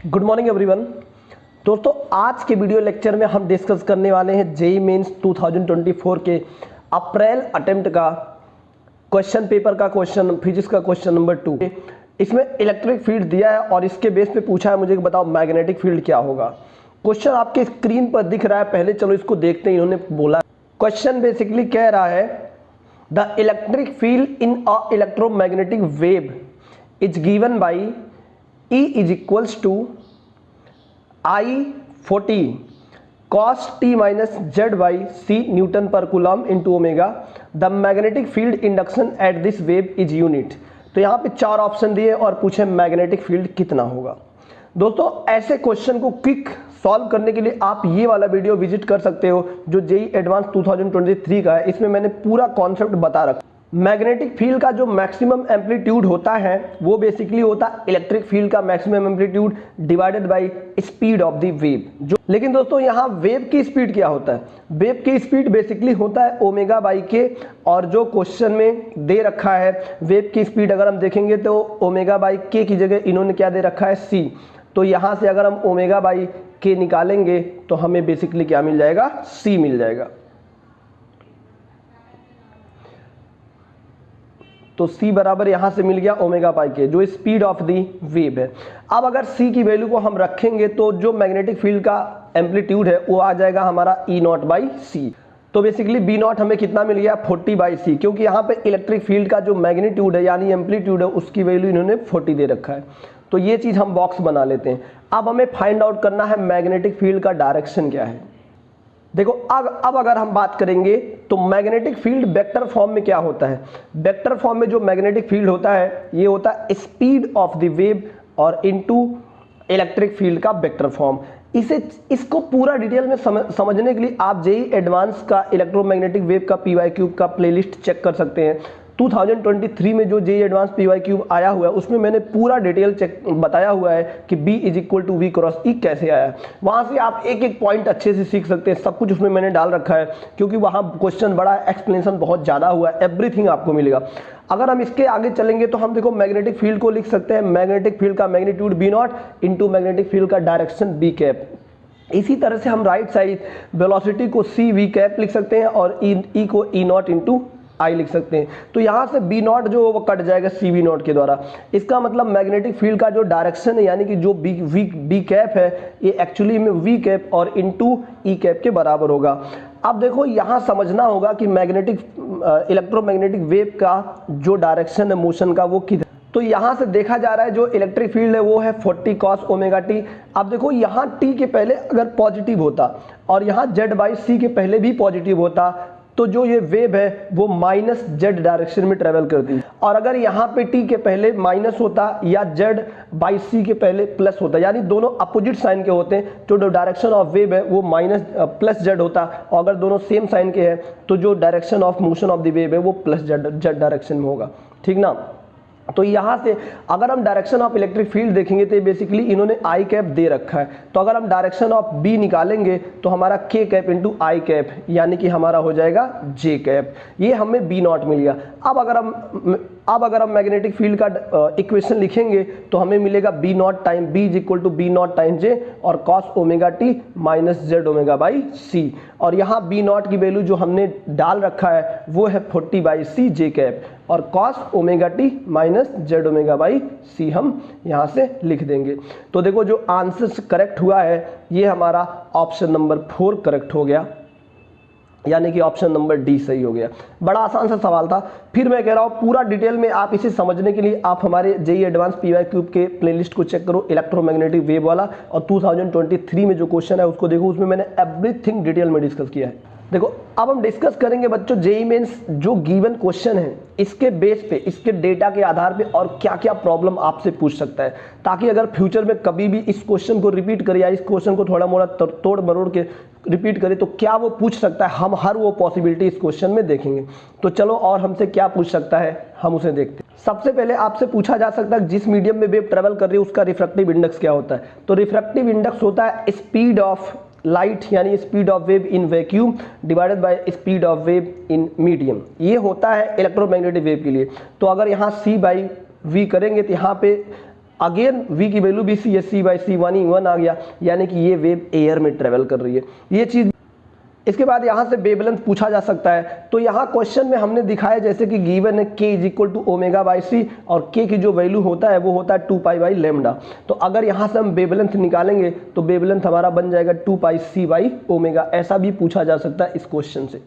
Good morning everyone. दोस्तों आज के वीडियो लेक्चर में हम डिस्कस करने वाले हैं जेईई मेंस 2024 के अप्रैल अटेम्प्ट का क्वेश्चन पेपर का क्वेश्चन फिजिक्स का क्वेश्चन नंबर 2। इसमें इलेक्ट्रिक फील्ड दिया है और इसके बेस पे पूछा है मुझे कि बताओ मैग्नेटिक फील्ड क्या होगा। क्वेश्चन आपके स्क्रीन पर दिख रहा है, पहले चलो इसको देखते हैं। इन्होंने बोला क्वेश्चन बेसिकली कह रहा है the electric field in a electromagnetic wave is given by E is equals to I40 cos t minus z by c Newton per coulomb into omega. The magnetic field induction at this wave is unit. तो यहाँ पे चार option दिए और पूछे magnetic field कितना होगा। दोस्तों ऐसे क्वेश्चन को क्विक सॉल्व करने के लिए आप ये वाला वीडियो विजिट कर सकते हो जो जेईई एडवांस 2023 का है। इसमें मैंने पूरा कॉन्सेप्ट बता रखा। मैग्नेटिक फील्ड का जो मैक्सिमम एम्पलीट्यूड होता है वो बेसिकली होता है इलेक्ट्रिक फील्ड का maximum amplitude divided by speed of the wave. जो लेकिन दोस्तों यहाँ वेव की स्पीड क्या होता है? वेव की स्पीड बेसिकली होता है ओमेगा बाई के, और जो क्वेश्चन में दे रखा है वेव की स्पीड अगर हम देखेंगे तो ओमेगा बाई के की जगह इन्होंने क्या दे रखा है सी। तो यहाँ से अगर हम ओमेगा बाई के निकालेंगे तो हमें बेसिकली क्या मिल जाएगा? सी मिल जाएगा। तो c बराबर यहां से मिल गया ओमेगा पाई के, जो स्पीड ऑफ दी वेव है। अब अगर c की वैल्यू को हम रखेंगे तो जो मैग्नेटिक फील्ड का एम्पलीट्यूड है वो आ जाएगा हमारा ई नॉट बाई सी। तो बेसिकली बी नॉट हमें कितना मिल गया? 40 बाई सी, क्योंकि यहाँ पे इलेक्ट्रिक फील्ड का जो मैग्नीट्यूड है यानी एम्पलीट्यूड है उसकी वैल्यू इन्होंने 40 दे रखा है। तो ये चीज़ हम बॉक्स बना लेते हैं। अब हमें फाइंड आउट करना है मैग्नेटिक फील्ड का डायरेक्शन क्या है। देखो अब अगर हम बात करेंगे तो मैग्नेटिक फील्ड वेक्टर फॉर्म में क्या होता है? वेक्टर फॉर्म में जो मैग्नेटिक फील्ड होता है ये होता है स्पीड ऑफ द वेव और इनटू इलेक्ट्रिक फील्ड का वेक्टर फॉर्म। इसको पूरा डिटेल में समझने के लिए आप जेईई एडवांस का इलेक्ट्रोमैग्नेटिक वेव का PYQ का प्लेलिस्ट चेक कर सकते हैं। 2023 में जो जेईई एडवांस PYQ आया हुआ है उसमें मैंने पूरा डिटेल चेक बताया हुआ है कि B is equal to V cross E कैसे आया है। वहाँ से आप एक एक पॉइंट अच्छे से सीख सकते हैं। सब कुछ उसमें मैंने डाल रखा है क्योंकि वहाँ क्वेश्चन बड़ा है, एक्सप्लेनेशन बहुत ज़्यादा हुआ है, एवरीथिंग आपको मिलेगा। अगर हम इसके आगे चलेंगे तो हम देखो मैग्नेटिक फील्ड को लिख सकते हैं मैग्नेटिक फील्ड का magnitude B not into magnetic field का डायरेक्शन B कैप। इसी तरह से हम राइट साइड वेलोसिटी को C V कैप लिख सकते हैं और E को E नॉट इंटू आई लिख सकते हैं। तो यहाँ से बी नॉट जो वो कट जाएगा सी वी नॉट के द्वारा। इसका मतलब मैग्नेटिक फील्ड का जो डायरेक्शन है यानी कि जो बी कैप है ये एक्चुअली में वी कैप और इनटू ई कैप के बराबर होगा। अब देखो यहाँ समझना होगा कि मैग्नेटिक इलेक्ट्रोमैग्नेटिक वेव का जो डायरेक्शन है मोशन का वो किधर। तो यहाँ से देखा जा रहा है जो इलेक्ट्रिक फील्ड है वो है 40 कॉस ओमेगा टी। अब देखो यहाँ टी के पहले अगर पॉजिटिव होता और यहाँ जेड बाई सी के पहले भी पॉजिटिव होता तो जो ये वेव है वो माइनस जेड डायरेक्शन में ट्रेवल करती, और अगर यहाँ पे टी के पहले माइनस होता या जेड बाई सी के पहले प्लस होता यानी दोनों अपोजिट साइन के होते हैं तो जो डायरेक्शन ऑफ वेव है वो माइनस प्लस जेड होता, और अगर दोनों सेम साइन के हैं तो जो direction of motion of the wave है वो प्लस जेड डायरेक्शन में होगा। ठीक ना? तो यहाँ से अगर हम डायरेक्शन ऑफ इलेक्ट्रिक फील्ड देखेंगे तो बेसिकली इन्होंने आई कैप दे रखा है। तो अगर हम डायरेक्शन ऑफ बी निकालेंगे तो हमारा के कैप इंटू आई कैप यानी कि हमारा हो जाएगा जे कैप। ये हमें बी नॉट मिल गया। अब अगर हम मैग्नेटिक फील्ड का इक्वेशन लिखेंगे तो हमें मिलेगा B naught time B is equal to B naught time J और cos omega T minus Z omega by C. और यहाँ बी नॉट की वैल्यू जो हमने डाल रखा है वो है 40 बाई सी जे कैप और cos omega T minus Z omega by C हम यहाँ से लिख देंगे। तो देखो जो आंसर करेक्ट हुआ है ये हमारा ऑप्शन नंबर 4 करेक्ट हो गया, यानी कि ऑप्शन नंबर डी सही हो गया। बड़ा आसान सा सवाल था। फिर मैं कह रहा हूँ पूरा डिटेल में आप इसे समझने के लिए आप हमारे जेईई एडवांस PYQ के प्लेलिस्ट को चेक करो इलेक्ट्रोमैग्नेटिक वेव वाला, और 2023 में जो क्वेश्चन है उसको देखो, उसमें मैंने एवरीथिंग डिटेल में डिस्कस किया है। देखो अब हम डिस्कस करेंगे बच्चों जेईई मेंस जो गिवन क्वेश्चन है इसके बेस पे, इसके डेटा के आधार पे और क्या क्या प्रॉब्लम आपसे पूछ सकता है, ताकि अगर फ्यूचर में कभी भी इस क्वेश्चन को रिपीट करे या इस क्वेश्चन को थोड़ा मोड़ा तोड़ मरोड़ के रिपीट करे तो क्या वो पूछ सकता है। हम हर वो पॉसिबिलिटी इस क्वेश्चन में देखेंगे। तो चलो और हमसे क्या पूछ सकता है हम उसे देखते हैं। सबसे पहले आपसे पूछा जा सकता है जिस मीडियम में वेव ट्रेवल कर रही है उसका रिफ्रैक्टिव इंडेक्स क्या होता है। तो रिफ्रैक्टिव इंडेक्स होता है स्पीड ऑफ लाइट यानी speed of wave in vacuum divided by speed of wave in medium. ये होता है इलेक्ट्रोमैग्नेटिक वेव के लिए। तो अगर यहाँ C बाई V करेंगे तो यहाँ पे अगेन v की वैल्यू भी c है, c/c 1 आ गया, यानी कि ये वेव एयर में ट्रेवल कर रही है, ये चीज। इसके बाद यहाँ से वेवलेंथ पूछा जा सकता है, तो यहाँ क्वेश्चन में हमने दिखाया जैसे कि गिवन है k = ω/c और k की जो वैल्यू होता है वो होता है 2π/λ। तो अगर यहाँ से हम वेवलेंथ निकालेंगे तो वेवलेंथ हमारा बन जाएगा 2πc/ω, ऐसा भी पूछा जा सकता है इस क्वेश्चन से।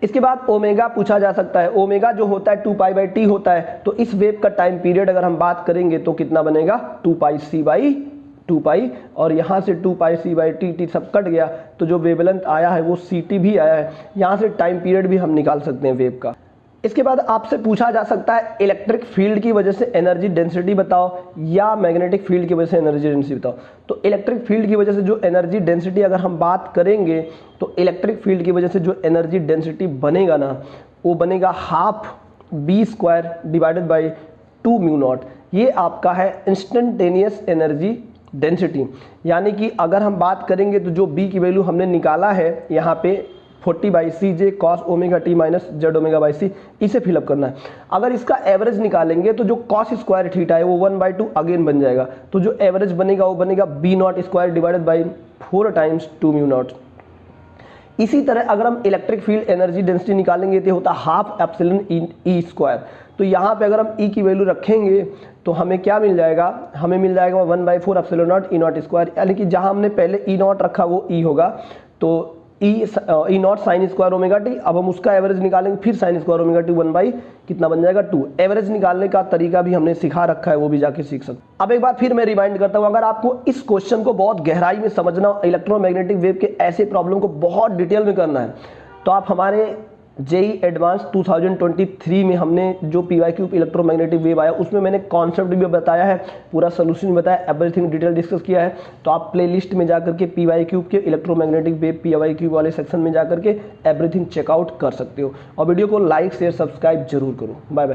इसके बाद ओमेगा पूछा जा सकता है, ओमेगा जो होता है 2π/t होता है, तो इस वेव का टाइम पीरियड अगर हम बात करेंगे तो कितना बनेगा 2πc/2π, और यहाँ से 2πc/t सब कट गया, तो जो वेवलेंथ आया है वो ct भी आया है। यहाँ से टाइम पीरियड भी हम निकाल सकते हैं वेव का। इसके बाद आपसे पूछा जा सकता है इलेक्ट्रिक फील्ड की वजह से एनर्जी डेंसिटी बताओ या मैग्नेटिक फील्ड की वजह से एनर्जी डेंसिटी बताओ। तो इलेक्ट्रिक फील्ड की वजह से जो एनर्जी डेंसिटी अगर हम बात करेंगे तो इलेक्ट्रिक फील्ड की वजह से जो एनर्जी डेंसिटी बनेगा ना, वो बनेगा ½ v² / 2μ0। ये आपका है इंस्टेंटेनियस एनर्जी डेंसिटी, यानी कि अगर हम बात करेंगे तो जो b की वैल्यू हमने निकाला है यहाँ पे 40/cj cos ωt - zω/c, इसे फिलअप करना है। अगर इसका एवरेज निकालेंगे तो जो cos² थीटा है वो 1/2 अगेन बन जाएगा, तो जो एवरेज बनेगा वो बनेगा b02 / 4 × 2μ0। इसी तरह अगर हम इलेक्ट्रिक फील्ड एनर्जी डेंसिटी निकालेंगे तो होता ½ ε/e²। तो यहाँ पे अगर हम E की वैल्यू रखेंगे तो हमें क्या मिल जाएगा, हमें मिल जाएगा 1/4 ε0 E02², यानी कि जहाँ हमने पहले E0 रखा वो E होगा, तो E0 sin² ωt। अब हम उसका एवरेज निकालेंगे, फिर sin² ωt 1/ कितना बन जाएगा 2। एवरेज निकालने का तरीका भी हमने सिखा रखा है, वो भी जाके सीख सकते। अब एक बार फिर मैं रिमाइंड करता हूँ, अगर आपको इस क्वेश्चन को बहुत गहराई में समझना, इलेक्ट्रोमैग्नेटिक वेव के ऐसे प्रॉब्लम को बहुत डिटेल में करना है, तो आप हमारे JEE एडवांस 2023 में हमने जो PYQ इलेक्ट्रोमैग्नेटिक वेव आया उसमें मैंने कॉन्सेप्ट भी बताया है, पूरा सोल्यूशन भी बताया, एवरीथिंग डिटेल डिस्कस किया है। तो आप प्लेलिस्ट में जाकर के PYQ के इलेक्ट्रोमैग्नेटिक वेव PYQ वाले सेक्शन में जाकर के एवरीथिंग चेकआउट कर सकते हो। और वीडियो को लाइक शेयर सब्सक्राइब जरूर करो। Bye bye.